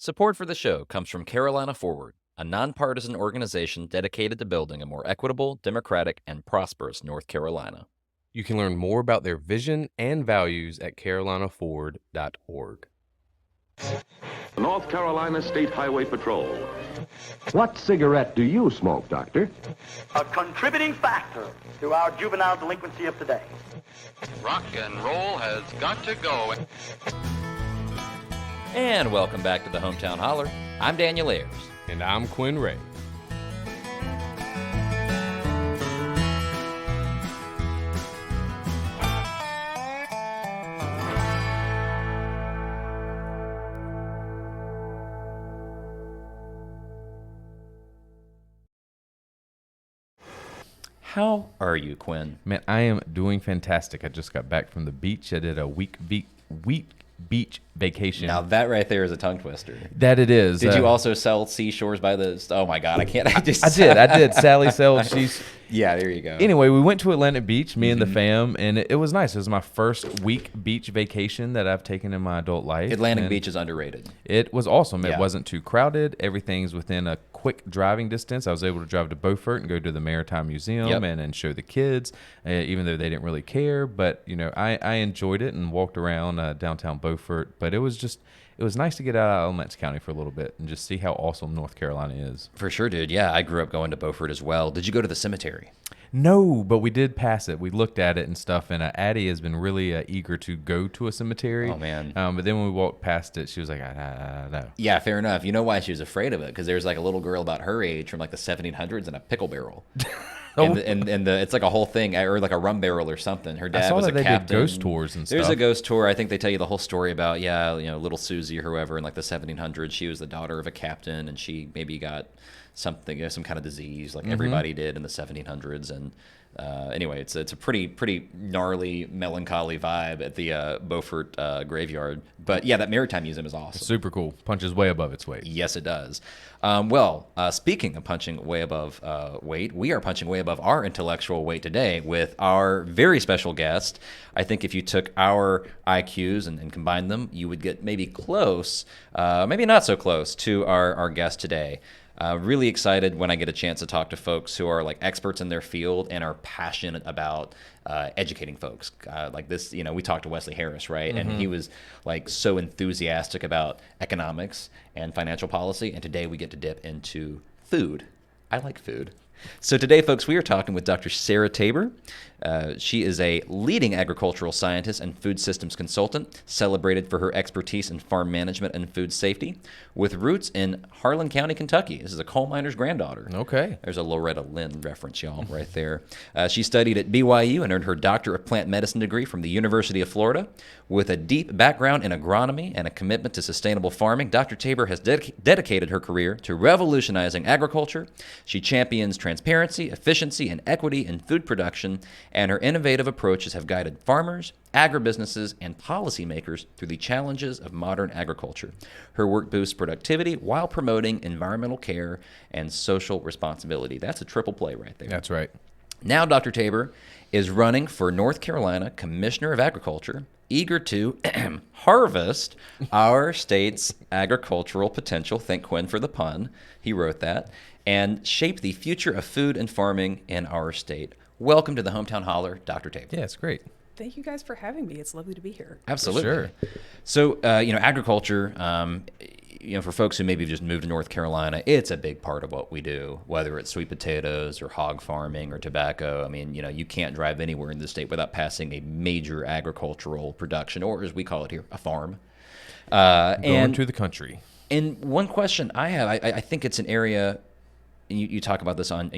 Support for the show comes from Carolina Forward, a nonpartisan organization dedicated to building a more equitable, democratic, and prosperous North Carolina. You can learn more about their vision and values at carolinaforward.org. North Carolina State Highway Patrol. What cigarette do you smoke, Doctor? A contributing factor to our juvenile delinquency of today. Rock and roll has got to go. And welcome back to the Hometown Holler. I'm Daniel Ayers. And I'm Quinn Ray. How are you, Quinn? Man, I am doing fantastic. I just got back from the beach. I did a week beach vacation. Now that right there is a tongue twister. That it is. Did you also sell seashores by the... Oh my God, I can't... I did. Sally sells. She's... Yeah, there you go. Anyway, we went to Atlantic Beach, me and the fam, and it was nice. It was my first week beach vacation that I've taken in my adult life. Atlantic Beach is underrated. It was awesome. Yeah. It wasn't too crowded. Everything's within a quick driving distance. I was able to drive to Beaufort and go to the Maritime Museum and show the kids, even though they didn't really care. But, you know, I enjoyed it and walked around downtown Beaufort. But it was nice to get out of Alamance County for a little bit and just see how awesome North Carolina is. For sure, dude. Yeah, I grew up going to Beaufort as well. Did you go to the cemetery? No, but we did pass it. We looked at it and stuff, and Addie has been really eager to go to a cemetery. Oh, man. But then when we walked past it, she was like, no. Yeah, fair enough. You know why she was afraid of it? Because there's like a little girl about her age from like the 1700s in a pickle barrel. And it's like a whole thing, or like a rum barrel or something. Her dad was a captain. Did ghost tours and stuff. There's a ghost tour. I think they tell you the whole story about, little Susie or whoever in like the 1700s. She was the daughter of a captain, and she maybe got something, some kind of disease like everybody did in the 1700s. And anyway, it's a pretty gnarly, melancholy vibe at the Beaufort graveyard. But yeah, that Maritime Museum is awesome. Super cool. Punches way above its weight. Yes, it does. Speaking of punching way above weight, we are punching way above our intellectual weight today with our very special guest. I think if you took our IQs and combined them, you would get maybe close, maybe not so close to our guest today. Really excited when I get a chance to talk to folks who are like experts in their field and are passionate about educating folks. Like this, we talked to Wesley Harris, right? And he was like so enthusiastic about economics and financial policy. And today we get to dip into food. I like food. So today, folks, we are talking with Dr. Sarah Tabor. She is a leading agricultural scientist and food systems consultant, celebrated for her expertise in farm management and food safety, with roots in Harlan County, Kentucky. This is a coal miner's granddaughter. Okay. There's a Loretta Lynn reference, y'all, right there. She studied at BYU and earned her Doctor of Plant Medicine degree from the University of Florida. With a deep background in agronomy and a commitment to sustainable farming, Dr. Tabor has dedicated her career to revolutionizing agriculture. She champions transparency, efficiency, and equity in food production, and her innovative approaches have guided farmers, agribusinesses, and policymakers through the challenges of modern agriculture. Her work boosts productivity while promoting environmental care and social responsibility. That's a triple play right there. That's right. Now Dr. Tabor is running for North Carolina Commissioner of Agriculture, eager to harvest our state's agricultural potential. Thank Quinn for the pun. He wrote that. And shape the future of food and farming in our state. Welcome to the Hometown Holler, Dr. Tabor. Yeah, it's great. Thank you guys for having me. It's lovely to be here. Absolutely. For sure. So, agriculture, for folks who maybe just moved to North Carolina, it's a big part of what we do, whether it's sweet potatoes or hog farming or tobacco. I mean, you can't drive anywhere in the state without passing a major agricultural production, or as we call it here, a farm. Going to the country. And one question I have, I think it's an area... You talk about this on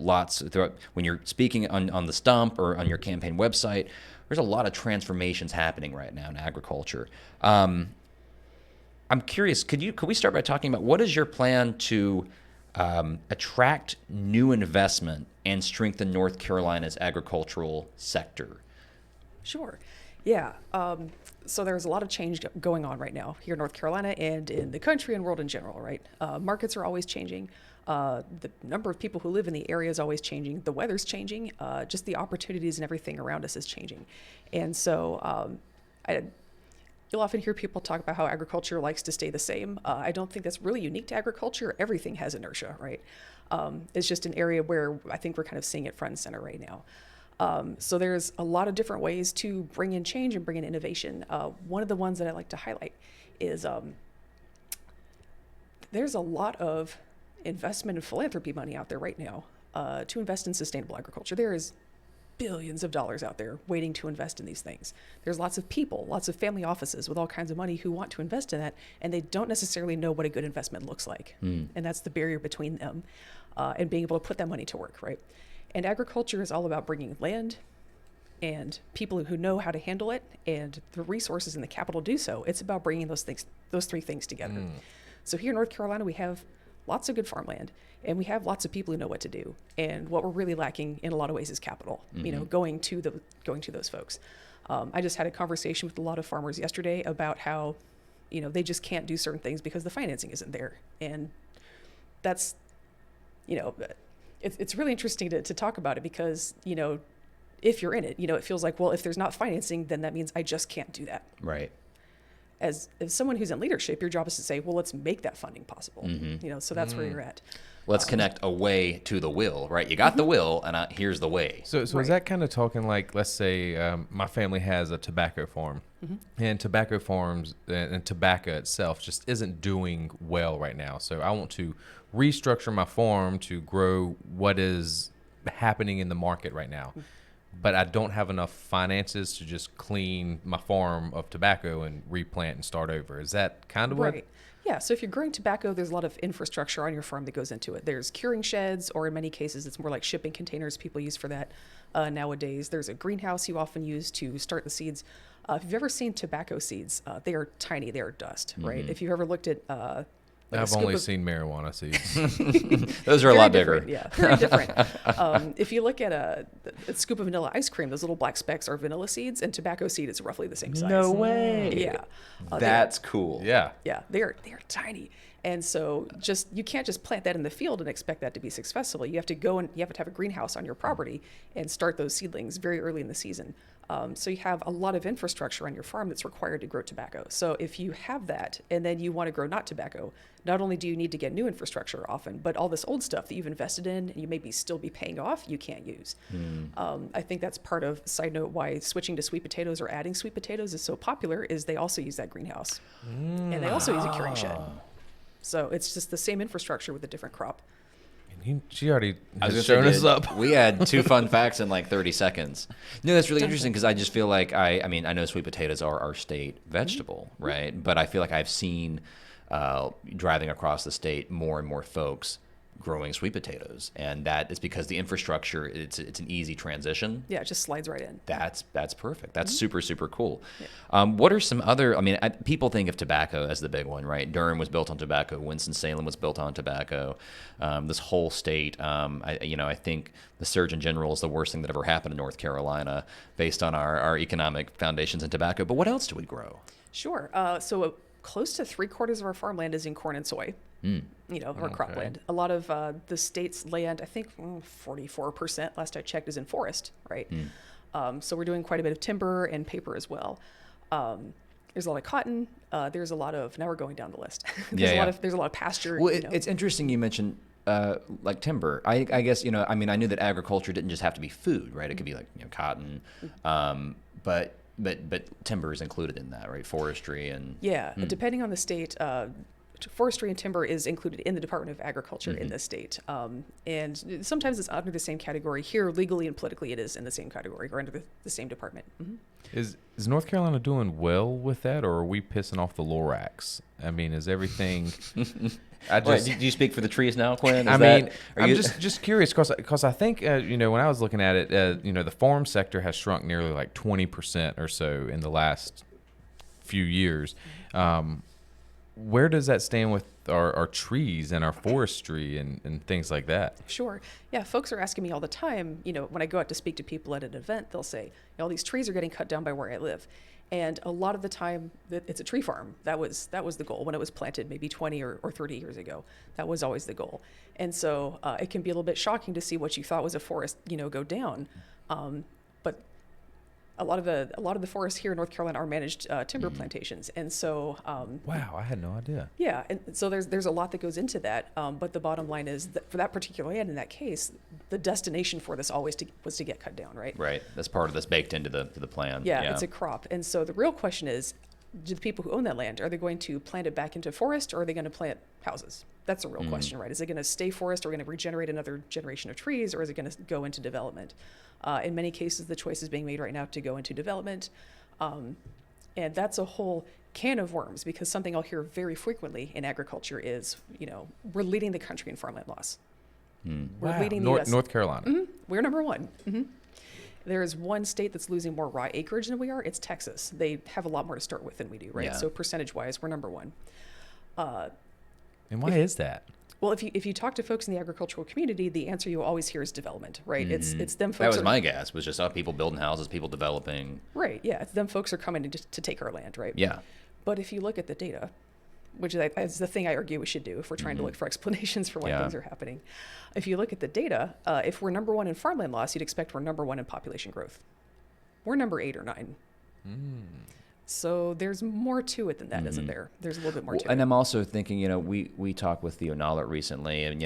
lots throughout when you're speaking on the stump or on your campaign website. There's a lot of transformations happening right now in agriculture. I'm curious. Could we start by talking about what is your plan to attract new investment and strengthen North Carolina's agricultural sector? Sure. Yeah. So there's a lot of change going on right now here in North Carolina and in the country and world in general, right? Markets are always changing. The number of people who live in the area is always changing. The weather's changing. Just the opportunities and everything around us is changing. And so You'll often hear people talk about how agriculture likes to stay the same. I don't think that's really unique to agriculture. Everything has inertia, right? It's just an area where I think we're kind of seeing it front and center right now. So there's a lot of different ways to bring in change and bring in innovation. One of the ones that I like to highlight is there's a lot of investment and philanthropy money out there right now to invest in sustainable agriculture. There is billions of dollars out there waiting to invest in these things. There's lots of people, lots of family offices with all kinds of money who want to invest in that, and they don't necessarily know what a good investment looks like. And that's the barrier between them and being able to put that money to work, right? And agriculture is all about bringing land and people who know how to handle it and the resources and the capital to do so. It's about bringing those three things together. So here in North Carolina, we have lots of good farmland, and we have lots of people who know what to do. And what we're really lacking in a lot of ways is capital, going to those folks. I just had a conversation with a lot of farmers yesterday about how, they just can't do certain things because the financing isn't there. And that's, it's really interesting to talk about it because, if you're in it, it feels like, well, if there's not financing, then that means I just can't do that. Right. As someone who's in leadership, your job is to say, well, let's make that funding possible. So that's where you're at. Let's connect a way to the will, right? You got the will, and here's the way. So is that kind of talking like, let's say my family has a tobacco farm, and tobacco farms and tobacco itself just isn't doing well right now. So I want to restructure my farm to grow what is happening in the market right now. But I don't have enough finances to just clean my farm of tobacco and replant and start over. Is that kind of right? Yeah. So if you're growing tobacco, there's a lot of infrastructure on your farm that goes into it. There's curing sheds, or in many cases, it's more like shipping containers people use for that nowadays. There's a greenhouse you often use to start the seeds. If you've ever seen tobacco seeds, they are tiny. They are dust, right? If you've ever looked at I've only seen marijuana seeds. Those are a lot bigger. Yeah, very different. If you look at a scoop of vanilla ice cream, those little black specks are vanilla seeds, and tobacco seed is roughly the same size. No way. Yeah. That's cool. Yeah. Yeah, they are tiny. And so you can't just plant that in the field and expect that to be successful. You have to go and you have to have a greenhouse on your property and start those seedlings very early in the season. So you have a lot of infrastructure on your farm that's required to grow tobacco. So if you have that and then you want to grow not tobacco, not only do you need to get new infrastructure often, but all this old stuff that you've invested in and you maybe still be paying off, you can't use. I think that's part of, side note, why switching to sweet potatoes or adding sweet potatoes is so popular is they also use that greenhouse. And they also use a curing shed. So it's just the same infrastructure with a different crop. She already has shown us up. We had 2 fun facts in like 30 seconds. No, that's really interesting because I just feel like I mean, I know sweet potatoes are our state vegetable, right? But I feel like I've seen driving across the state more and more folks growing sweet potatoes, and that is because the infrastructure, it's an easy transition. Yeah, it just slides right in. That's perfect. That's super cool. Yeah. What are some other, people think of tobacco as the big one, right? Durham was built on tobacco. Winston-Salem was built on tobacco. This whole state, I think the Surgeon General is the worst thing that ever happened in North Carolina based on our economic foundations in tobacco. But what else do we grow? Sure. So close to 3/4 of our farmland is in corn and soy. Our cropland. A lot of the state's land, I think 44% last I checked, is in forest, right? So we're doing quite a bit of timber and paper as well. There's a lot of cotton. There's a lot of, now we're going down the list. There's a lot of pasture. Well, it's interesting you mentioned like timber. I guess, I knew that agriculture didn't just have to be food, right? It could be like cotton, but timber is included in that, right? Forestry and depending on the state, forestry and timber is included in the Department of Agriculture in the state. And sometimes it's under the same category. Here, legally and politically, it is in the same category or under the same department. Is North Carolina doing well with that, or are we pissing off the Lorax? Is everything... Do you speak for the trees now, Quinn? I'm just curious because I think, when I was looking at it, the farm sector has shrunk nearly like 20% or so in the last few years. Where does that stand with our trees and our forestry and things like that? Sure. Yeah, folks are asking me all the time, when I go out to speak to people at an event, they'll say, all these trees are getting cut down by where I live. And a lot of the time, it's a tree farm. That was the goal when it was planted maybe 20 or 30 years ago. That was always the goal. And so it can be a little bit shocking to see what you thought was a forest, go down. But a lot of the forests here in North Carolina are managed timber plantations, and so Wow, I had no idea. yeah, and so there's a lot that goes into that. But the bottom line is that for that particular land, in that case, the destination for this always was to get cut down, right? Right. That's part of this baked into the plan. Yeah, it's a crop, and so the real question is, do the people who own that land, are they going to plant it back into forest, or are they going to plant houses? That's a real question, right? Is it going to stay forest, or are we going to regenerate another generation of trees, or is it going to go into development? In many cases, the choice is being made right now to go into development. And that's a whole can of worms, because something I'll hear very frequently in agriculture is, we're leading the country in farmland loss. We're leading the US. North Carolina. We're number one. There is one state that's losing more raw acreage than we are. It's Texas. They have a lot more to start with than we do, right? Yeah. So percentage-wise, we're number one. And why is that? Well, if you talk to folks in the agricultural community, the answer you always hear is development, right? It's them folks. That was are, my guess. Was just people building houses, people developing. right. Yeah, it's them folks are coming to take our land, right? Yeah. But if you look at the data, which is the thing I argue we should do if we're trying to look for explanations for why Yeah. things are happening. If you look at the data, if we're number one in farmland loss, you'd expect we're number one in population growth. We're number 8 or 9. So there's more to it than that, isn't there? There's a little bit more to And it. I'm also thinking, we talked with Theo Nollett recently, and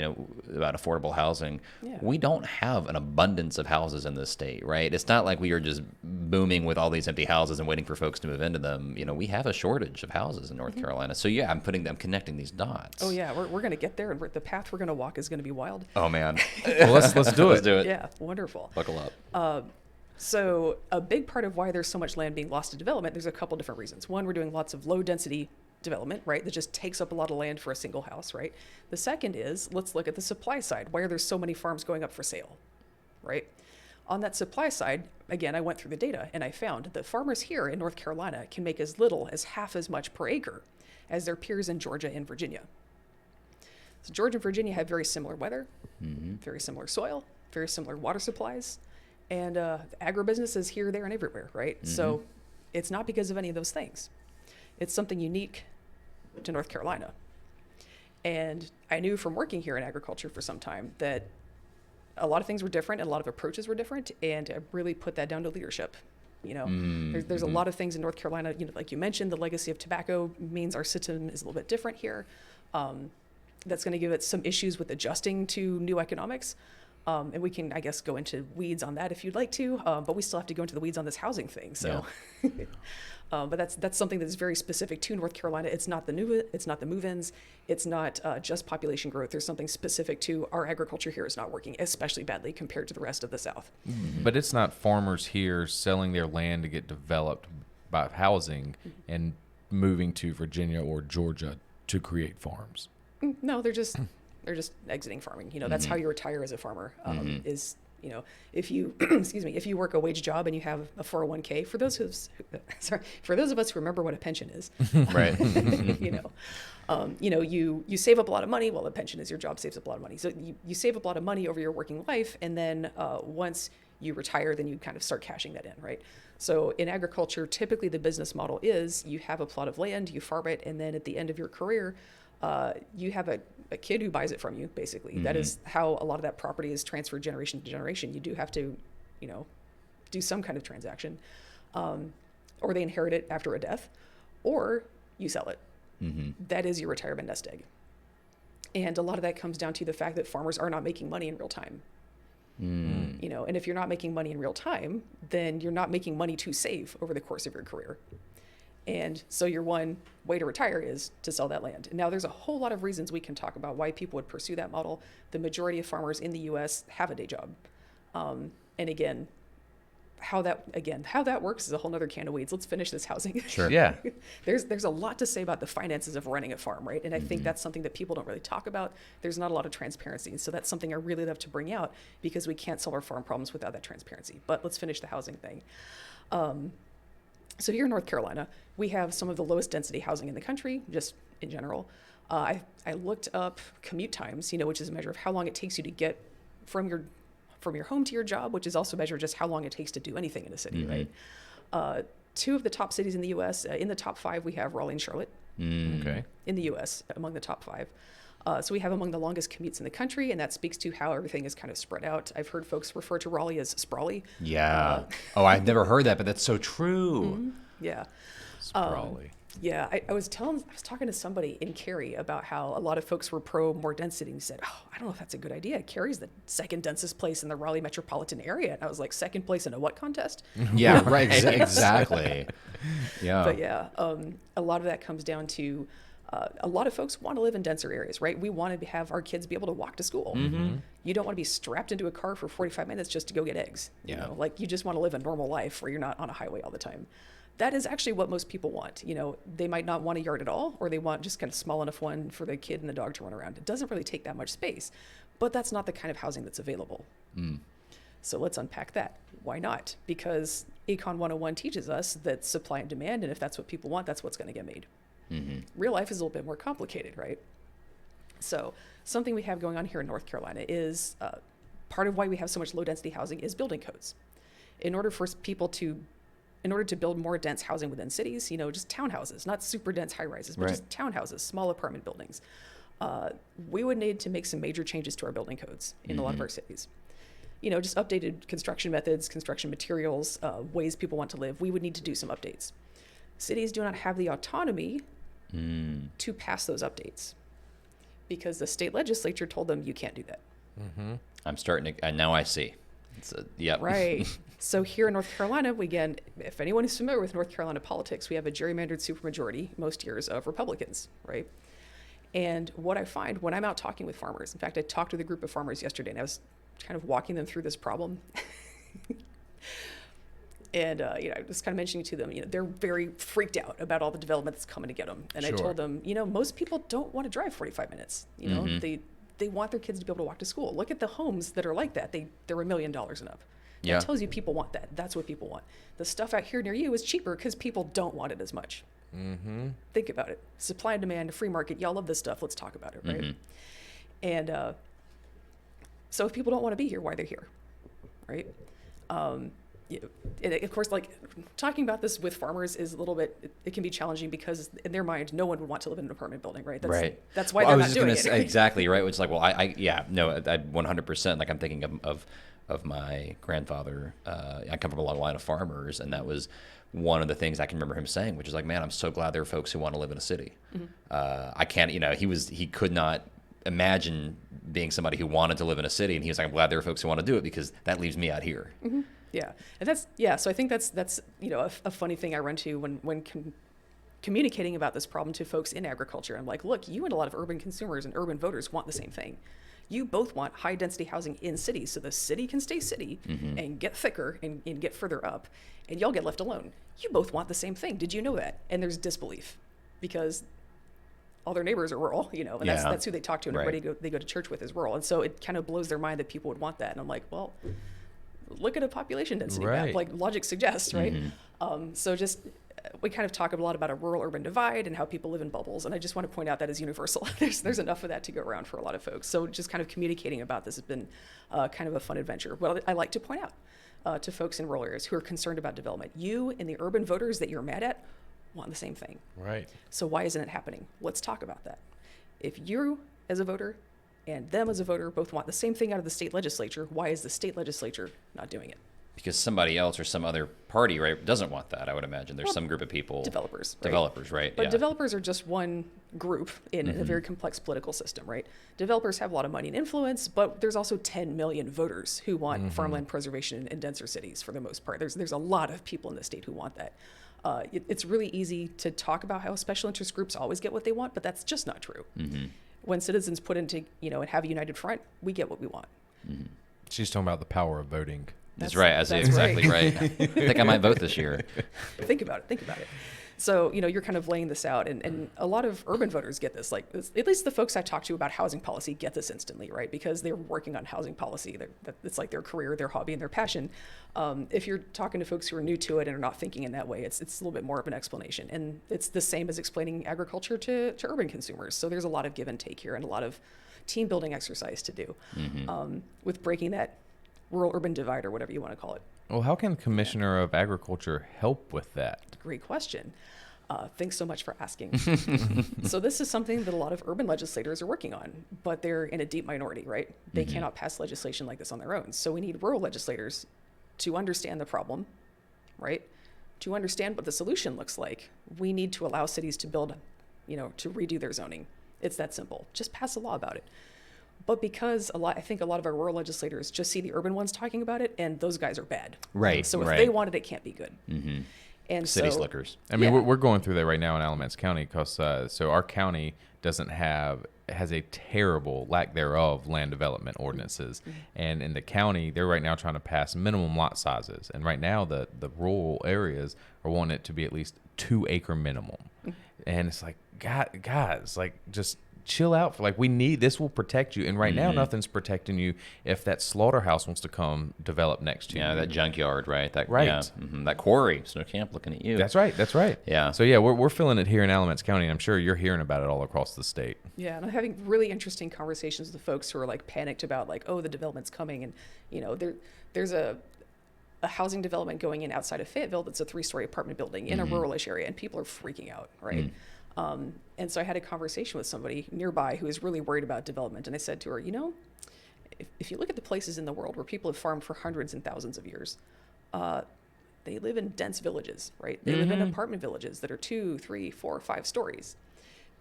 about affordable housing. Yeah. We don't have an abundance of houses in this state, right? It's not like we are just booming with all these empty houses and waiting for folks to move into them. We have a shortage of houses in North Carolina. So yeah, I'm connecting these dots. Oh yeah, we're going to get there, and the path we're going to walk is going to be wild. Oh man. Well, let's do it. Let's do it. Yeah, wonderful. Buckle up. So a big part of why there's so much land being lost to development, there's a couple different reasons. One, we're doing lots of low density development, right? That just takes up a lot of land for a single house, right? The second is, let's look at the supply side. Why are there so many farms going up for sale, right? On that supply side, again, I went through the data and I found that farmers here in North Carolina can make as little as half as much per acre as their peers in Georgia and Virginia. So Georgia and Virginia have very similar weather, very similar soil, very similar water supplies, and agribusiness is here, there, and everywhere, right? So it's not because of any of those things. It's something unique to North Carolina. And I knew from working here in agriculture for some time that a lot of things were different and a lot of approaches were different, and I really put that down to leadership. There's a lot of things in North Carolina, like you mentioned, the legacy of tobacco means our system is a little bit different here. That's going to give it some issues with adjusting to new economics. And we can, I guess, go into weeds on that if you'd like to, but we still have to go into the weeds on this housing thing. So, but that's something that's very specific to North Carolina. It's not the move-ins. It's not just population growth. There's something specific to our agriculture here is not working especially badly compared to the rest of the South. But it's not farmers here selling their land to get developed by housing and moving to Virginia or Georgia to create farms. No, they're just exiting farming. That's how you retire as a farmer. Is if you if you work a wage job and you have a 401k. For those of us who remember what a pension is, Right. You save up a lot of money. Well, the pension is your job saves up a lot of money. So you save up a lot of money over your working life, and then once you retire, then you kind of start cashing that in, right? So in agriculture, typically the business model is you have a plot of land, you farm it, and then at the end of your career, you have a kid who buys it from you, basically. That is how a lot of that property is transferred generation to generation. You do have to, do some kind of transaction, or they inherit it after a death, or you sell it. That is your retirement nest egg. And a lot of that comes down to the fact that farmers are not making money in real time. And if you're not making money in real time, then you're not making money to save over the course of your career. And so your one way to retire is to sell that land. Now, there's a whole lot of reasons we can talk about why people would pursue that model. The majority of farmers in the U.S. have a day job. And again, how that works is a whole nother can of weeds. Let's finish this housing. Sure. Yeah. There's a lot to say about the finances of running a farm, right? And I think that's something that people don't really talk about. There's not a lot of transparency. So that's something I really love to bring out, because we can't solve our farm problems without that transparency. But let's finish the housing thing. So here in North Carolina, we have some of the lowest density housing in the country, just in general. I looked up commute times, which is a measure of how long it takes you to get from your home to your job, which is also a measure of just how long it takes to do anything in a city, right? Two of the top cities in the U.S., in the top 5, we have Raleigh and Charlotte. Okay. in the U.S., among the top 5. So we have among the longest commutes in the country, and that speaks to how everything is kind of spread out. I've heard folks refer to Raleigh as sprawly. Yeah. I've never heard that, but that's so true. Yeah. Sprawly. Yeah, I was talking to somebody in Cary about how a lot of folks were pro more density and said, oh, I don't know if that's a good idea. Cary's the second densest place in the Raleigh metropolitan area. And I was like, second place in a what contest? Yeah, right. Exactly. Yeah. But yeah, a lot of that comes down to a lot of folks want to live in denser areas, right? We want to have our kids be able to walk to school. You don't want to be strapped into a car for 45 minutes just to go get eggs. You know, like you just want to live a normal life where you're not on a highway all the time. That is actually what most people want. You know, they might not want a yard at all, or they want just kind of small enough one for the kid and the dog to run around. It doesn't really take that much space, but that's not the kind of housing that's available. So let's unpack that. Why not? Because Econ 101 teaches us that supply and demand, and if that's what people want, that's what's going to get made. Real life is a little bit more complicated, right? So something we have going on here in North Carolina is part of why we have so much low density housing is building codes. In order to build more dense housing within cities, you know, just townhouses, not super dense high rises, but just townhouses, small apartment buildings, we would need to make some major changes to our building codes in a lot of our cities. You know, just updated construction methods, construction materials, ways people want to live. We would need to do some updates. Cities do not have the autonomy to pass those updates because the state legislature told them you can't do that. I'm starting to, and now I see. Yep. Right. So here in North Carolina, again, if anyone is familiar with North Carolina politics, we have a gerrymandered supermajority most years of Republicans, right? And what I find when I'm out talking with farmers, in fact, I talked with a group of farmers yesterday and I was kind of walking them through this problem. And, you know, I was kind of mentioning to them, you know, they're very freaked out about all the development that's coming to get them. And I told them, you know, most people don't want to drive 45 minutes. You know, they want their kids to be able to walk to school. Look at the homes that are like that. They're $1 million and up. That tells you people want that. That's what people want. The stuff out here near you is cheaper because people don't want it as much. Think about it. Supply and demand, free market. Y'all love this stuff. Let's talk about it, right? And so if people don't want to be here, why are they here, right? And of course, like talking about this with farmers is a little bit, it can be challenging because in their mind, no one would want to live in an apartment building, right? That's why they're not doing it. Exactly, right? Which is like, well, I 100%, like I'm thinking of my grandfather. I come from a long line of farmers, and that was one of the things I can remember him saying, which is like, man, I'm so glad there are folks who want to live in a city. I can't, you know, he could not imagine being somebody who wanted to live in a city, and he was like, I'm glad there are folks who want to do it because that leaves me out here. Yeah, and so I think that's you know a funny thing I run to when communicating about this problem to folks in agriculture. I'm like, look, you and a lot of urban consumers and urban voters want the same thing. You both want high density housing in cities so the city can stay city and get thicker and get further up, and y'all get left alone. You both want the same thing. Did you know that? And there's disbelief because all their neighbors are rural, you know, and that's who they talk to, and everybody they go to church with is rural, and so it kind of blows their mind that people would want that. And I'm like, well, look at a population density map, like logic suggests, right? So just we kind of talk a lot about a rural-urban divide and how people live in bubbles, and I just want to point out that is universal. There's enough of that to go around for a lot of folks. So just kind of communicating about this has been kind of a fun adventure. Well, I like to point out to folks in rural areas who are concerned about development, you and the urban voters that you're mad at want the same thing. Right. So why isn't it happening? Let's talk about that. If you as a voter and them as a voter both want the same thing out of the state legislature, why is the state legislature not doing it? Because somebody else or some other party, right, doesn't want that, I would imagine. There's some group of people. Developers. Developers, right? But developers are just one group in a very complex political system, right? Developers have a lot of money and influence, but there's also 10 million voters who want farmland preservation in denser cities for the most part. There's a lot of people in the state who want that. It's really easy to talk about how special interest groups always get what they want, but that's just not true. When citizens put into, you know, and have a united front, we get what we want. She's talking about the power of voting. That's right. That's exactly right. I think I might vote this year. Think about it. So, you know, you're kind of laying this out, and a lot of urban voters get this. Like, at least the folks I talk to about housing policy get this instantly, right? Because they're working on housing policy. It's like their career, their hobby, and their passion. If you're talking to folks who are new to it and are not thinking in that way, it's a little bit more of an explanation. And it's the same as explaining agriculture to urban consumers. So there's a lot of give and take here and a lot of team building exercise to do with breaking that rural-urban divide or whatever you want to call it. Well, how can Commissioner of Agriculture help with that? Great question. Thanks so much for asking. So this is something that a lot of urban legislators are working on, but they're in a deep minority, right? They cannot pass legislation like this on their own. So we need rural legislators to understand the problem, right? To understand what the solution looks like. We need to allow cities to build, to redo their zoning. It's that simple. Just pass a law about it. But because I think a lot of our rural legislators just see the urban ones talking about it, and those guys are bad. Right. So if they want it, it can't be good. And City so, slickers. I mean, we're going through that right now in Alamance County because so our county has a terrible lack thereof land development ordinances, and in the county they're right now trying to pass minimum lot sizes, and right now the rural areas are wanting it to be at least 2 acre minimum, and it's like guys, like just chill out for we need this will protect you, and right now nothing's protecting you if that slaughterhouse wants to come develop next to you. Yeah, that junkyard, right? That Right. Yeah, that quarry, snow camp looking at you. That's right. Yeah. So yeah, we're feeling it here in Alamance County, and I'm sure you're hearing about it all across the state. yeah, and I'm having really interesting conversations with the folks who are panicked about oh, the development's coming, and there's a housing development going in outside of Fayetteville that's a 3-story apartment building in a ruralish area, and people are freaking out, right? And so I had a conversation with somebody nearby who was really worried about development, and I said to her, if you look at the places in the world where people have farmed for hundreds and thousands of years, they live in dense villages, right? They live in apartment villages that are 2, 3, 4, 5 stories,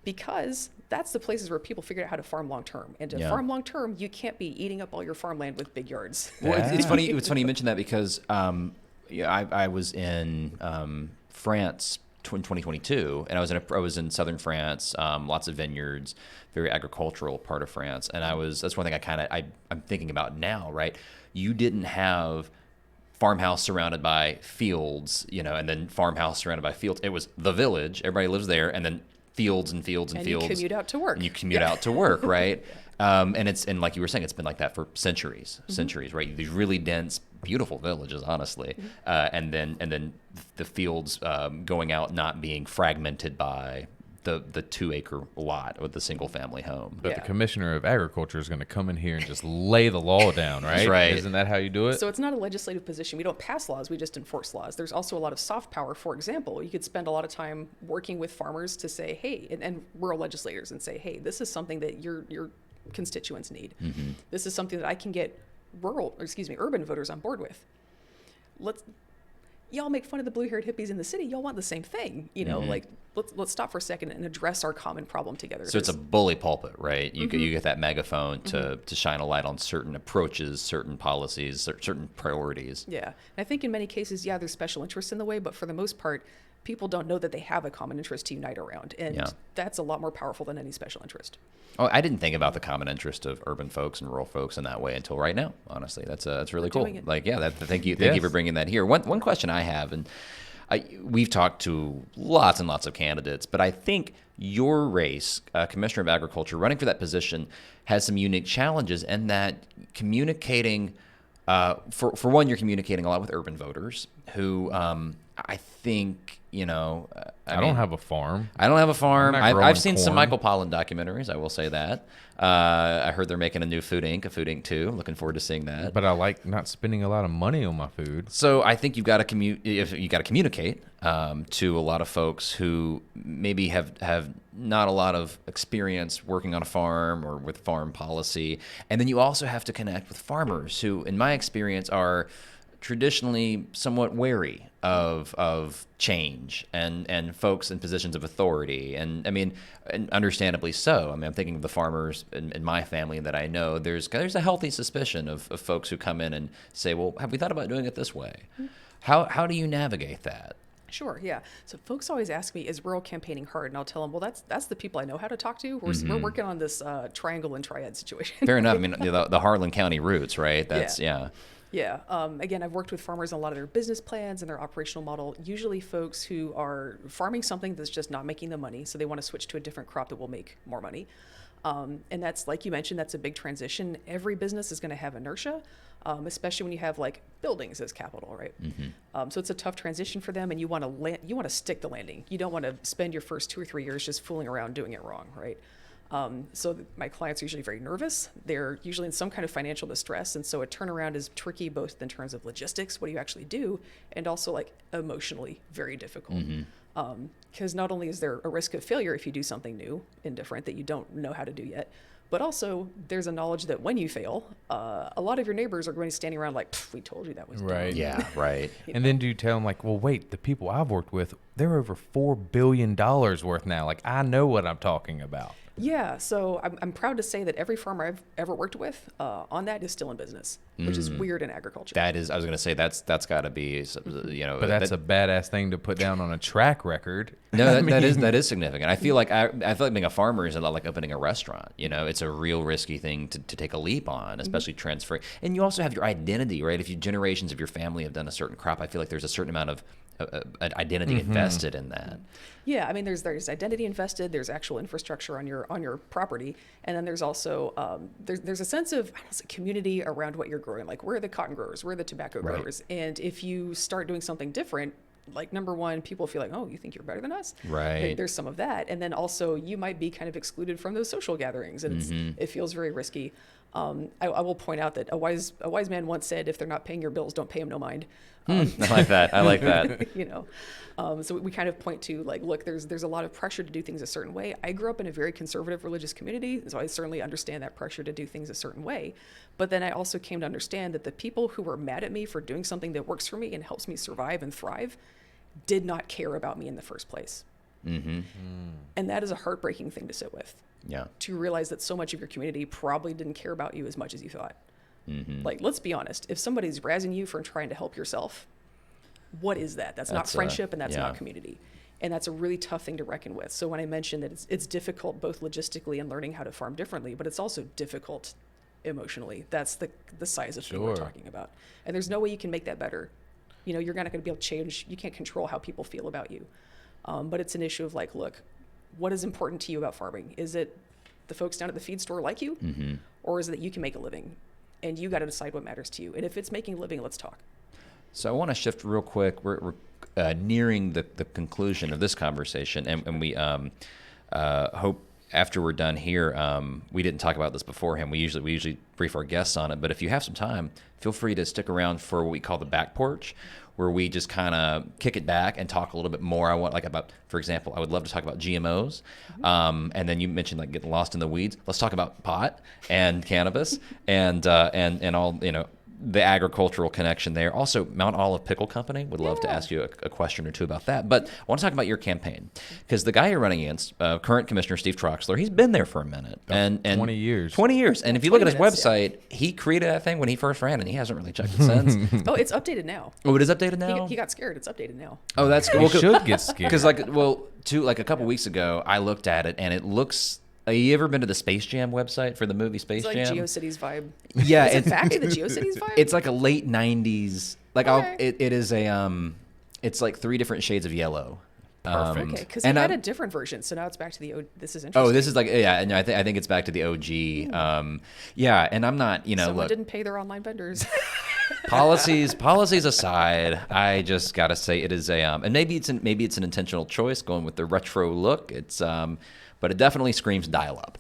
because that's the places where people figured out how to farm long term. And to farm long term, you can't be eating up all your farmland with big yards. Well, it's funny. It's funny you mentioned that because I was in France in 2022, and I was in southern France, lots of vineyards, very agricultural part of France, and that's one thing I'm thinking about now, right? You didn't have farmhouse surrounded by fields, and then farmhouse surrounded by fields. It was the village, everybody lives there, and then fields and fields and fields. And you commute out to work. And you commute out to work, right? And like you were saying, it's been like that for centuries, right? These really dense, beautiful villages, honestly, and then the fields going out, not being fragmented by the 2-acre lot with the single family home. But the commissioner of agriculture is going to come in here and just lay the law down, right? That's right. Isn't that how you do it? So it's not a legislative position. We don't pass laws, we just enforce laws. There's also a lot of soft power. For example, you could spend a lot of time working with farmers to say, hey, and rural legislators, and say, hey, this is something that your constituents need. This is something that I can get urban voters on board with. Y'all make fun of the blue-haired hippies in the city. Y'all want the same thing, let's stop for a second and address our common problem together. So it's a bully pulpit, right? You get that megaphone to shine a light on certain approaches, certain policies, certain priorities. Yeah, and I think in many cases, there's special interests in the way, but for the most part, people don't know that they have a common interest to unite around, and that's a lot more powerful than any special interest. Oh, I didn't think about the common interest of urban folks and rural folks in that way until right now. Honestly, that's really cool. Thank you for bringing that here. One question I have, and we've talked to lots and lots of candidates, but I think your race, Commissioner of Agriculture, running for that position, has some unique challenges, and that communicating. For one, you're communicating a lot with urban voters who I think, I don't have a farm. I don't have a farm. I'm not I've seen growing some corn. Michael Pollan documentaries, I will say that. I heard they're making a new Food Inc. 2. Looking forward to seeing that. But I like not spending a lot of money on my food. So I think you've got to communicate to a lot of folks who maybe have not a lot of experience working on a farm or with farm policy. And then you also have to connect with farmers who, in my experience, are traditionally somewhat wary of change and folks in positions of authority. And I mean, and understandably so. I mean, I'm thinking of the farmers in my family that I know. There's a healthy suspicion of folks who come in and say, well, have we thought about doing it this way? How do you navigate that? Sure, yeah. So folks always ask me, is rural campaigning hard? And I'll tell them, well, that's the people I know how to talk to. We're working on this triangle and triad situation. Fair enough. I mean, the Harlan County roots, right? That's, yeah. Yeah. Again, I've worked with farmers on a lot of their business plans and their operational model. Usually folks who are farming something that's just not making them money, so they want to switch to a different crop that will make more money. And that's, like you mentioned, that's a big transition. Every business is going to have inertia, especially when you have buildings as capital, right? So it's a tough transition for them, and you want to stick the landing. You don't want to spend your first 2 or 3 years just fooling around doing it wrong, right? So my clients are usually very nervous. They're usually in some kind of financial distress, and so a turnaround is tricky both in terms of logistics, what do you actually do, and also emotionally very difficult. Because not only is there a risk of failure if you do something new and different that you don't know how to do yet, but also there's a knowledge that when you fail, a lot of your neighbors are going to be standing around like, we told you that was Right. dumb. Yeah, right. And then do you tell them like, well, wait, the people I've worked with, they're over $4 billion worth now. Like, I know what I'm talking about. Yeah, so I'm proud to say that every farmer I've ever worked with on that is still in business, which is weird in agriculture. That is, I was going to say that's got to be, But that's a badass thing to put down on a track record. No, that is significant. I feel like being a farmer is a lot like opening a restaurant. It's a real risky thing to take a leap on, especially transferring. And you also have your identity, right? If generations of your family have done a certain crop, I feel like there's a certain amount of identity invested in that. Yeah, I mean, there's identity invested. There's actual infrastructure on your property, and then there's also there's a sense of community around what you're growing. Like, we're the cotton growers, we're the tobacco Right. growers, and if you start doing something different, like, number one, people feel like, oh, you think you're better than us? Right. There's some of that, and then also you might be kind of excluded from those social gatherings, and it feels very risky. I will point out that a wise man once said, "If they're not paying your bills, don't pay them no mind." I like that. I like that. So we kind of point to, like, look, there's a lot of pressure to do things a certain way. I grew up in a very conservative religious community, so I certainly understand that pressure to do things a certain way. But then I also came to understand that the people who were mad at me for doing something that works for me and helps me survive and thrive did not care about me in the first place. And that is a heartbreaking thing to sit with. Yeah. To realize that so much of your community probably didn't care about you as much as you thought. Like, let's be honest. If somebody's razzing you for trying to help yourself, what is that? That's not friendship, and that's not community. And that's a really tough thing to reckon with. So when I mentioned that it's difficult both logistically and learning how to farm differently, but it's also difficult emotionally. That's the size of thing we're talking about. And there's no way you can make that better. You're not going to be able to change. You can't control how people feel about you. But it's an issue of, like, look, what is important to you about farming? Is it the folks down at the feed store like you? Or is it that you can make a living? And you got to decide what matters to you. And if it's making a living, let's talk. So I want to shift real quick. We're nearing the conclusion of this conversation, and we hope after we're done here, we didn't talk about this beforehand. We usually brief our guests on it, but if you have some time, feel free to stick around for what we call the back porch, where we just kind of kick it back and talk a little bit more. For example, I would love to talk about GMOs, and then you mentioned, like, getting lost in the weeds. Let's talk about pot and cannabis and all, the agricultural connection there. Also, Mount Olive Pickle Company, would love to ask you a question or two about that. But I want to talk about your campaign, because the guy you're running against, current commissioner Steve Troxler, he's been there for a minute. And 20 years. 20 years. And if you look at his website, he created that thing when he first ran, and he hasn't really checked it since. Oh, it's updated now. Oh, it is updated now? He got scared. It's updated now. Oh, that's good. You should get scared. Because, a couple weeks ago, I looked at it, and it looks... you ever been to the Space Jam website for the movie Space It's like Jam? GeoCities vibe. Yeah, Is it back to the GeoCities vibe? It's like a late '90s. Like, Okay. it is a it's like 3 different shades of yellow. Perfect. Okay, because he had a different version, so now it's back to the this is interesting. Oh, this is like, yeah, and I think it's back to the OG. Yeah, and I'm not, Someone look, didn't pay their online vendors. policies aside, I just gotta say it is and maybe it's an intentional choice going with the retro look. It's but it definitely screams dial up.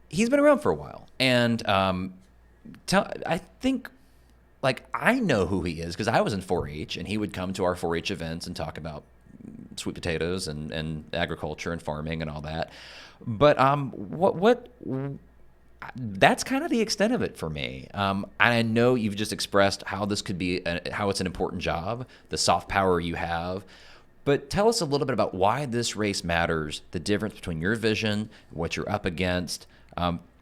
He's been around for a while, and I think, like, I know who he is because I was in 4-H, and he would come to our 4-H events and talk about sweet potatoes and agriculture and farming and all that. But that's kind of the extent of it for me. And I know you've just expressed how this could be, how it's an important job, the soft power you have. But tell us a little bit about why this race matters, the difference between your vision, what you're up against.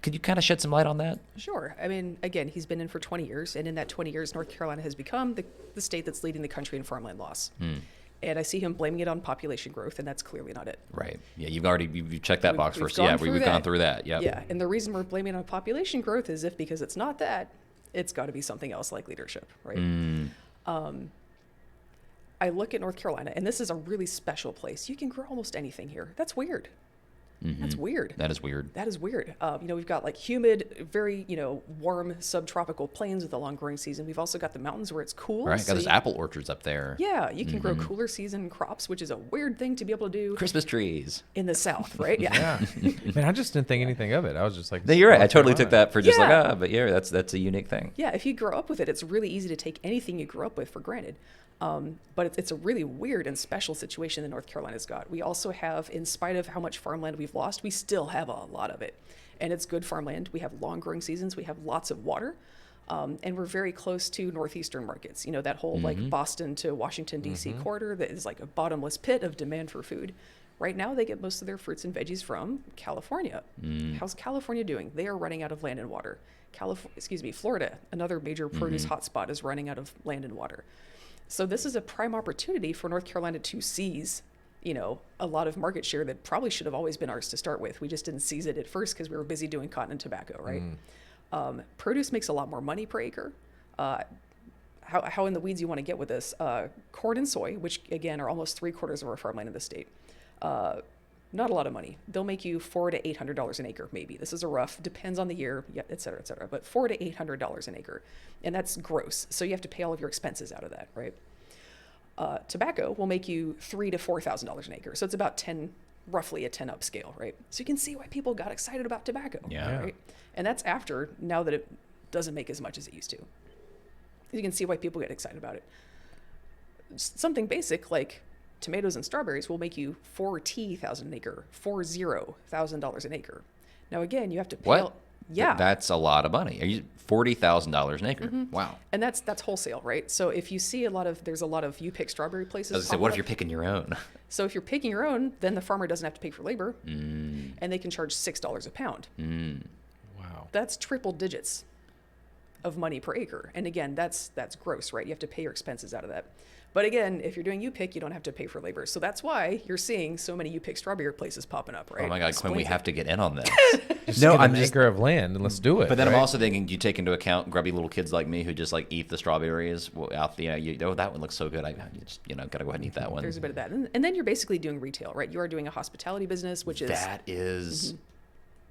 Could you kind of shed some light on that? Sure. I mean, again, he's been in for 20 years, and in that 20 years, North Carolina has become the state that's leading the country in farmland loss. And I see him blaming it on population growth, and that's clearly not it. Right. Yeah, you've checked that box We've first. gone Yeah, through we've that. gone through that. Yep. Yeah, and the reason we're blaming it on population growth is because it's not that, it's got to be something else like leadership, right? I look at North Carolina, and this is a really special place. You can grow almost anything here. That's weird. That's weird. That is weird. That is weird. We've got like humid, very, warm subtropical plains with a long growing season. We've also got the mountains where it's cool. Right. so Got those you- apple orchards up there. Yeah, you can grow cooler season crops, which is a weird thing to be able to do Christmas trees. in the South, right? Yeah. Man, I just didn't think anything of it. I was just like, No, you're right. I North totally took Carolina. that for just Yeah. but yeah, that's a unique thing. Yeah, if you grow up with it, it's really easy to take anything you grew up with for granted. But it's a really weird and special situation that North Carolina's got. We also have, in spite of how much farmland we've lost, we still have a lot of it. And it's good farmland. We have long growing seasons. We have lots of water. And we're very close to northeastern markets. That whole like Boston to Washington, D.C. corridor that is like a bottomless pit of demand for food. Right now, they get most of their fruits and veggies from California. How's California doing? They are running out of land and water. Florida, another major produce hotspot, is running out of land and water. So this is a prime opportunity for North Carolina to seize, a lot of market share that probably should have always been ours to start with. We just didn't seize it at first because we were busy doing cotton and tobacco, right? Produce makes a lot more money per acre. How in the weeds you want to get with this? Corn and soy, which again are almost 3/4 of our farmland in the state. Not a lot of money. They'll make you $400 to $800 an acre, maybe. This is a rough, depends on the year, yeah, et cetera, but $400 to $800 an acre. And that's gross. So you have to pay all of your expenses out of that, right? Tobacco will make you $3,000 to $4,000 an acre. So it's about roughly a 10 up scale, right? So you can see why people got excited about tobacco, Yeah. right? And that's after, now that it doesn't make as much as it used to. You can see why people get excited about it. Something basic like tomatoes and strawberries will make you $40,000 an acre, $40,000 an acre. Now again, you have to pay. What? Yeah, That's a lot of money. Are you $40,000 an acre? Wow. and that's wholesale, right? So if you see there's a lot of you pick strawberry places. I was gonna say, popping what if up. you're picking your own? So if you're picking your own, then the farmer doesn't have to pay for labor, and they can charge $6 a pound. Wow. That's triple digits of money per acre. And again, that's gross, right? You have to pay your expenses out of that. But again, if you're doing you-pick, you don't have to pay for labor. So that's why you're seeing so many you-pick strawberry places popping up, right? Oh my God, Quinn, we Explains have it. to get in on this. No, I'm an acre of land and let's do it. But then right? I'm also thinking, do you take into account grubby little kids like me who just like eat the strawberries out the, that one looks so good. I just, gotta go ahead and eat that one. There's a bit of that. And then you're basically doing retail, right? You are doing a hospitality business, which is That is,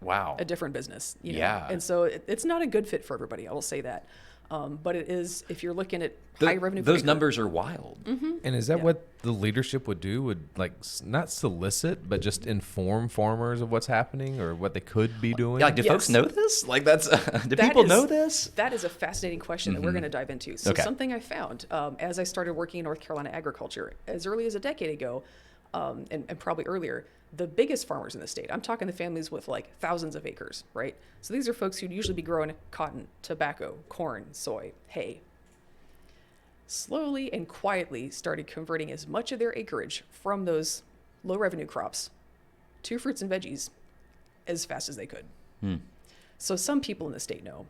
wow. a different business. Yeah. And so it's not a good fit for everybody, I will say that. But it is, if you're looking at The- high revenue per those acre. numbers are wild. And is that what the leadership would do? Would like not solicit, but just inform farmers of what's happening or what they could be doing? Yeah, like, do folks Yes. know this? Like, do That people is- know this? That is a fascinating question that we're going to dive into. So Okay. something I found as I started working in North Carolina agriculture as early as a decade ago, and probably earlier, the biggest farmers in the state, I'm talking the families with like thousands of acres, right? So these are folks who'd usually be growing cotton, tobacco, corn, soy, hay. Slowly and quietly started converting as much of their acreage from those low revenue crops to fruits and veggies as fast as they could. So some people in the state know,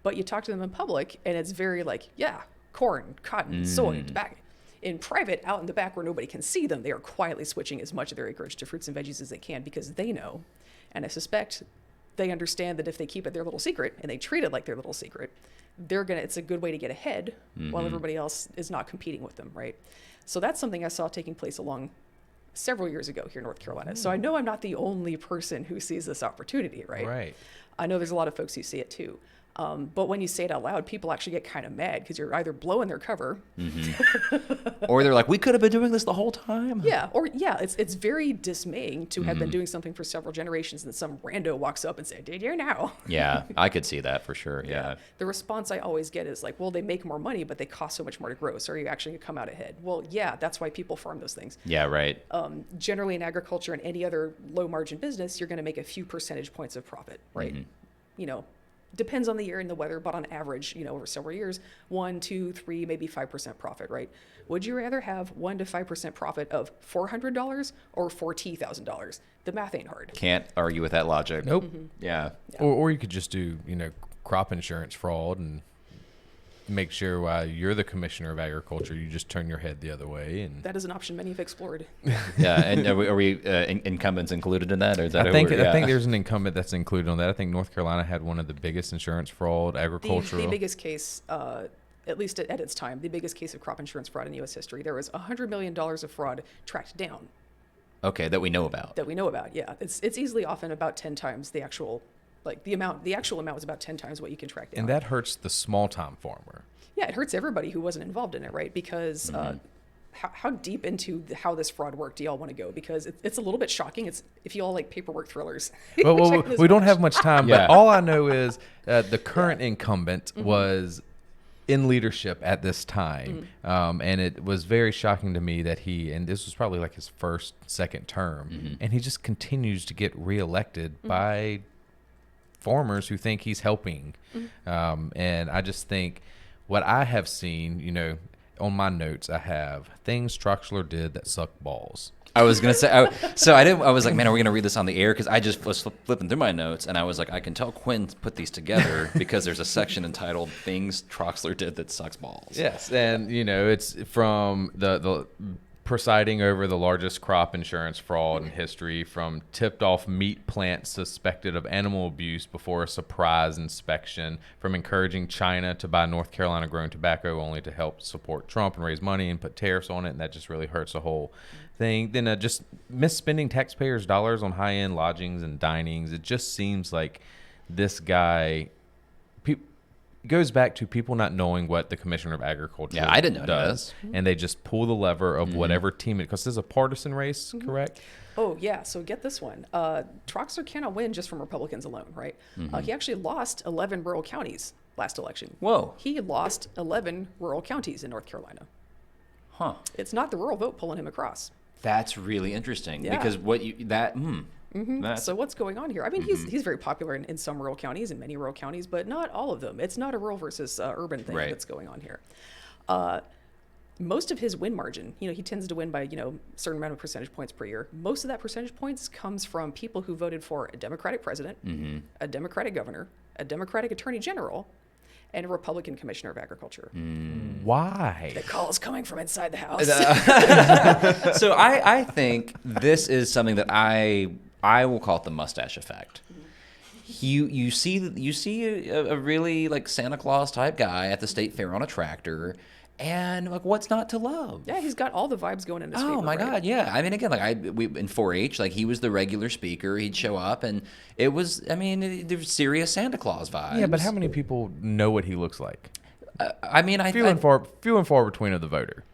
but you talk to them in public and it's very like, yeah, corn, cotton, soy, tobacco. In private, out in the back where nobody can see them, they are quietly switching as much of their acreage to fruits and veggies as they can because they know, and I suspect they understand that if they keep it their little secret and they treat it like their little secret, it's a good way to get ahead while everybody else is not competing with them, right? So that's something I saw taking place along several years ago here in North Carolina. So I know I'm not the only person who sees this opportunity, right? Right. I know there's a lot of folks who see it too. But when you say it out loud, people actually get kind of mad because you're either blowing their cover. Or they're like, we could have been doing this the whole time. It's very dismaying to have been doing something for several generations and some rando walks up and say, did you know? Yeah, I could see that for sure. Yeah. The response I always get is like, well, they make more money, but they cost so much more to grow. So are you actually going to come out ahead? Well, yeah, that's why people farm those things. Yeah, right. Generally in agriculture and any other low margin business, you're going to make a few percentage points of profit, right? Depends on the year and the weather, but on average, over several years, 1, 2, 3, maybe 5% profit, right? Would you rather have 1 to 5% profit of $400 or $40,000? The math ain't hard. Can't argue with that logic. Nope. Yeah. Or you could just do, crop insurance fraud and make sure while you're the commissioner of agriculture, you just turn your head the other way. And That is an option many have explored. Yeah. And are we incumbents included in that? Or is that I think over? I think there's an incumbent that's included on that. I think North Carolina had one of the biggest insurance fraud agricultural. The biggest case, at least at its time, the biggest case of crop insurance fraud in U.S. history. There was $100 million of fraud tracked down Okay, that we know about. that we know about. Yeah, it's easily often about 10 times the actual, like the actual amount is about 10 times what you can track down. And that hurts the small time farmer. Yeah, it hurts everybody who wasn't involved in it, right? Because how deep into how this fraud worked do y'all want to go? Because it's a little bit shocking. It's if you all like paperwork thrillers. Well, Check this we don't out. have much time, Yeah. but all I know is the current incumbent was in leadership at this time. And it was very shocking to me that and this was probably like his first, second term, and he just continues to get reelected by farmers who think he's helping. And I just think what I have seen, on my notes, I have things Troxler did that suck balls. I was gonna say, I was like, man, are we gonna read this on the air? Because I just was flipping through my notes, and I was like, I can tell Quinn put these together because there's a section entitled "Things Troxler Did That Sucks Balls." Yes, and it's from the presiding over the largest crop insurance fraud in history, from tipped off meat plants suspected of animal abuse before a surprise inspection, from encouraging China to buy North Carolina grown tobacco only to help support Trump and raise money and put tariffs on it, and that just really hurts the whole thing. Then just misspending taxpayers' dollars on high-end lodgings and dinings. It just seems like this guy goes back to people not knowing what the Commissioner of Agriculture Yeah, I didn't know does, and they just pull the lever of whatever team because this is a partisan race, correct? Oh, yeah. So get this one. Troxler cannot win just from Republicans alone, right? He actually lost 11 rural counties last election. Whoa. He lost 11 rural counties in North Carolina. Huh. It's not the rural vote pulling him across. That's really interesting Yeah. because that's So what's going on here? I mean, he's very popular in some rural counties, in many rural counties, but not all of them. It's not a rural versus urban thing Right. that's going on here. Most of his win margin, he tends to win by, a certain amount of percentage points per year. Most of that percentage points comes from people who voted for a Democratic president, a Democratic governor, a Democratic attorney general, and a Republican commissioner of agriculture. Why? The call is coming from inside the house. So I think this is something that I will call it the mustache effect. You see a really like Santa Claus type guy at the state fair on a tractor, and like what's not to love? Yeah, he's got all the vibes going in his favor. Oh my right? God, yeah. I mean, again, we in 4-H, like he was the regular speaker. He'd show up, and it was, there was serious Santa Claus vibes. Yeah, but how many people know what he looks like? I mean, Few and far between of the voter.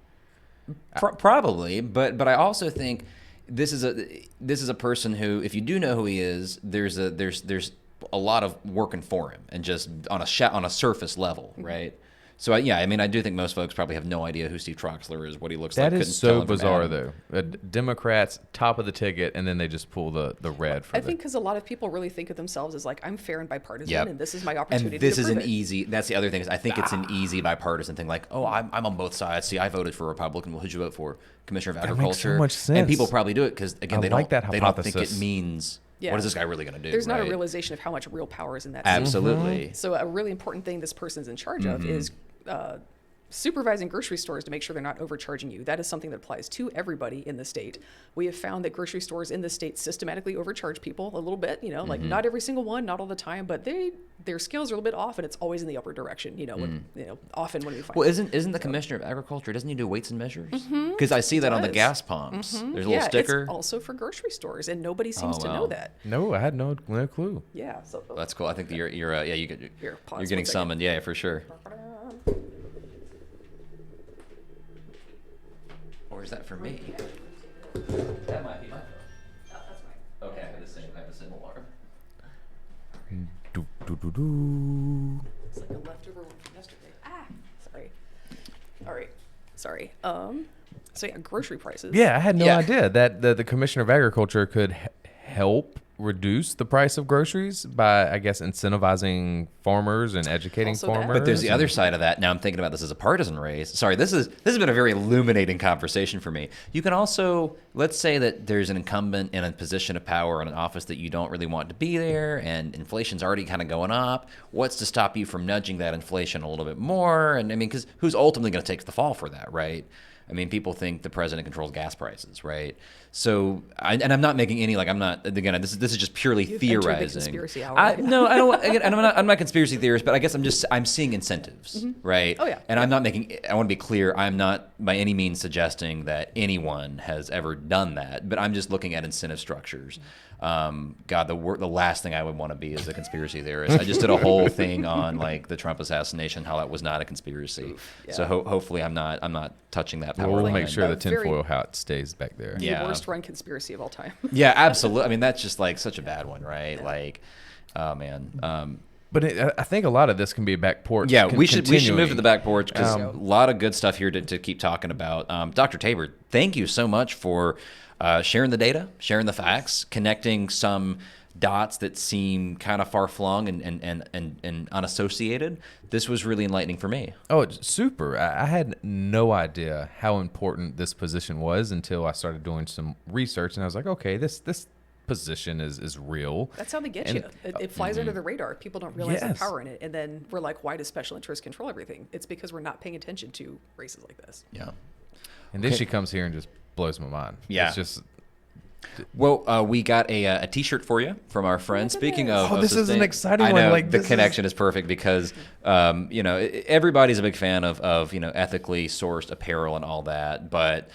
Probably, but I also think this is a person who, if you do know who he is, there's a lot of working for him, and just on a surface level, right? So I do think most folks probably have no idea who Steve Troxler is, what he looks like. That Couldn't is tell so him from bizarre, Adam. though. Democrats top of the ticket, and then they just pull the red for I think because a lot of people really think of themselves as like, I'm fair and bipartisan, Yep. and this is my opportunity And this to is prove an it. easy. That's the other thing is I think it's an easy bipartisan thing. Like, oh, I'm on both sides. See, I voted for Republican. Well, who'd you vote for? Commissioner of makes so Agriculture. much sense. And people probably do it because again, I they like don't. that They don't think it hypothesis. means. Yeah. What is this guy really going to do? There's not a right? realization of how much real power is in that seat. Absolutely. So a really important thing this person's in charge of is supervising grocery stores to make sure they're not overcharging you. That is something that applies to everybody in the state. We have found that grocery stores in the state systematically overcharge people a little bit, like not every single one, not all the time, but their scales are a little bit off, and it's always in the upper direction, often when we find Well, it. isn't the commissioner of agriculture? Doesn't he do weights and measures? Because I see that on the does. gas pumps. There's a little sticker. It's also for grocery stores, and nobody seems to know wow. that. No, I had no clue. Yeah. So That's cool. I think that you're Here, pause you're getting 1 second. summoned. Yeah, for sure. Or is that for me? That might be my phone. Okay, I have the same alarm. Do, do, do, do. It's like a leftover one from yesterday. Sorry. All right. Sorry. So yeah, grocery prices. Yeah, I had no Yeah. idea that the Commissioner of Agriculture could help reduce the price of groceries by, I guess, incentivizing farmers and educating Also that. farmers. But there's the other side of that. Now I'm thinking about this as a partisan race. Sorry, this has been a very illuminating conversation for me. You can also, let's say that there's an incumbent in a position of power in an office that you don't really want to be there, and inflation's already kind of going up. What's to stop you from nudging that inflation a little bit more? And I mean, because who's ultimately going to take the fall for that, right? I mean, people think the president controls gas prices, right? So, and I'm not making any, like, I'm not, again, this is just purely You've entered the theorizing. conspiracy hour. No, I don't, again, and I'm not a conspiracy theorist, but I guess I'm seeing incentives, right? Oh, yeah. And I'm not making, I want to be clear, I'm not by any means suggesting that anyone has ever done that, but I'm just looking at incentive structures. God, the last thing I would want to be is a conspiracy theorist. I just did a whole thing on like the Trump assassination, how that was not a conspiracy. Yeah. So hopefully I'm not touching that power. We'll line. make sure the a very- tinfoil hat stays back there. The Yeah. worst run conspiracy of all time. Yeah, absolutely. I mean, that's just like such a bad one, right? Like, oh man. But I think a lot of this can be a back porch. Yeah, we should move to continuing. the back porch because a lot of good stuff here to keep talking about. Dr. Tabor, thank you so much for sharing the data, sharing the facts, connecting some dots that seem kind of far flung and unassociated. This was really enlightening for me. Oh, it's super. I had no idea how important this position was until I started doing some research, and I was like, okay, this position is real. That's how they get And- you. It flies under the radar. People don't realize the Yes. power in it. And then we're like, why does special interest control everything? It's because we're not paying attention to races like this. Yeah. And then she comes here and just blows my mind. Yeah. It's just, Well, we got a T-shirt for you from our friend. Speaking of, Oh, this is an sustain- exciting I one. know, Like, the this connection is perfect because everybody's a big fan of ethically sourced apparel and all that, but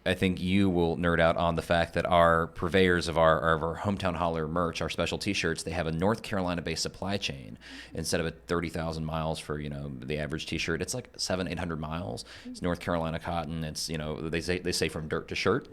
I think you will nerd out on the fact that our purveyors of our Hometown Holler merch, our special T-shirts, they have a North Carolina-based supply chain instead of 30,000 miles for the average T-shirt. It's like 700-800 miles. It's North Carolina cotton. It's they say from dirt to shirt.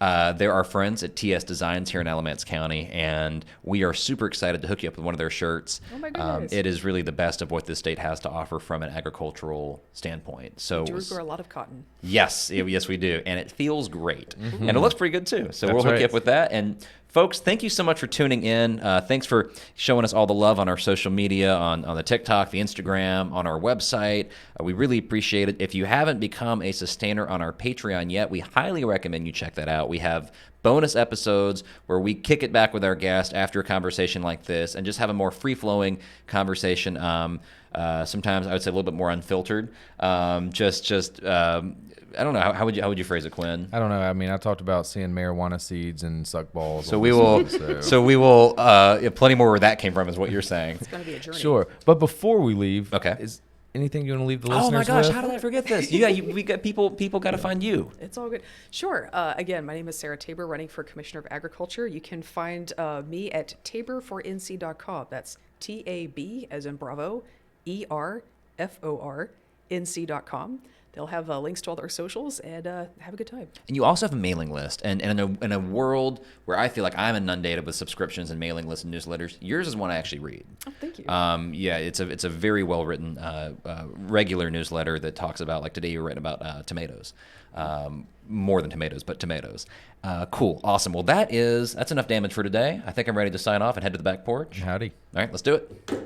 They're our friends at TS Designs here in Alamance County, and we are super excited to hook you up with one of their shirts. Oh my goodness. It is really the best of what this state has to offer from an agricultural standpoint. So Do grow a lot of cotton. yes, yes, we do, and it feels great, and it looks pretty good too. So we'll That's hook you right. up with that. And folks, thank you so much for tuning in. Thanks for showing us all the love on our social media, on the TikTok, the Instagram, on our website. We really appreciate it. If you haven't become a sustainer on our Patreon yet, we highly recommend you check that out. We have bonus episodes where we kick it back with our guest after a conversation like this and just have a more free-flowing conversation. Sometimes I would say a little bit more unfiltered. I don't know. How would you phrase it, Quinn? I don't know. I mean, I talked about seeing marijuana seeds and suck balls. So all we this will. stuff, So we will. Plenty more where that came from is what you're saying. It's going to be a journey. Sure. But before we leave, Okay. is anything you want to leave the listeners Oh my gosh! with? How did I forget this? We got people. People got to find you. It's all good. Sure. Again, my name is Sarah Tabor, running for Commissioner of Agriculture. You can find me at taborfornc.com. That's TAB as in Bravo, ERFORNC.com. They'll have links to all their socials and have a good time. And you also have a mailing list. And in a world where I feel like I'm inundated with subscriptions and mailing lists and newsletters, yours is one I actually read. Oh, thank you. Yeah, it's a very well written regular newsletter that talks about, like today you were writing about tomatoes. More than tomatoes, but tomatoes. Cool, awesome. Well, that's enough damage for today. I think I'm ready to sign off and head to the back porch. Howdy. All right, let's do it.